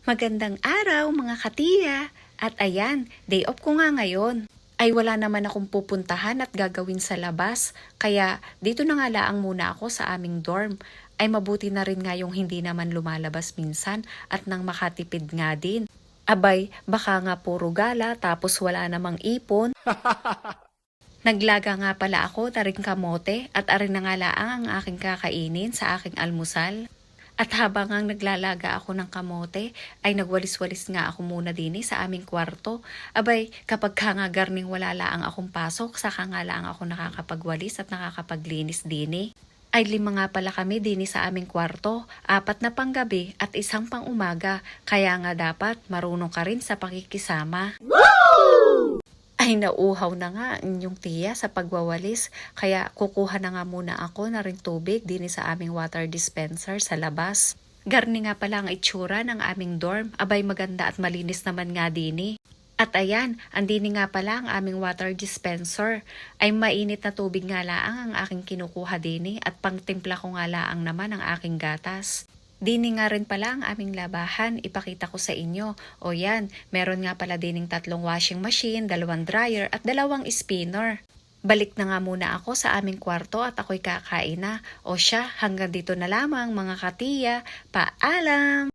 Magandang araw mga katiya! At ayan, day off ko nga ngayon. Ay wala naman akong pupuntahan at gagawin sa labas, kaya dito na nga laang muna ako sa aming dorm. Ay mabuti na rin nga yung hindi naman lumalabas minsan at nang makatipid nga din. Abay, baka nga puro gala tapos wala namang ipon. Naglaga nga pala ako na ring kamote at arin na nga laang ang aking kakainin sa aking almusal. At habang ang naglalaga ako ng kamote, ay nagwalis-walis nga ako muna din sa aming kwarto. Abay, kapag ka nga garning wala laang akong pasok, saka nga laang ako nakakapagwalis at nakakapaglinis din. Ay 5 nga pala kami din sa aming kwarto, 4 na panggabi at 1 pang umaga, kaya nga dapat marunong ka rin sa pakikisama. Ay nauuhaw na nga ang inyong tiya sa pagwawalis, kaya kukuha na nga muna ako na rin tubig din sa aming water dispenser sa labas. Garni nga pala ang itsura ng aming dorm, abay maganda at malinis naman nga din. At ayan, andini nga pala ang aming water dispenser. Ay mainit na tubig nga laang ang aking kinukuha din at pangtimpla ko nga laang naman ang aking gatas. Dini nga rin pala ang aming labahan, ipakita ko sa inyo. O yan, meron nga pala dining 3 washing machine, 2 dryer at 2 spinner. Balik na nga muna ako sa aming kwarto at ako'y kakain na. O siya, hanggang dito na lamang mga katiya. Paalam!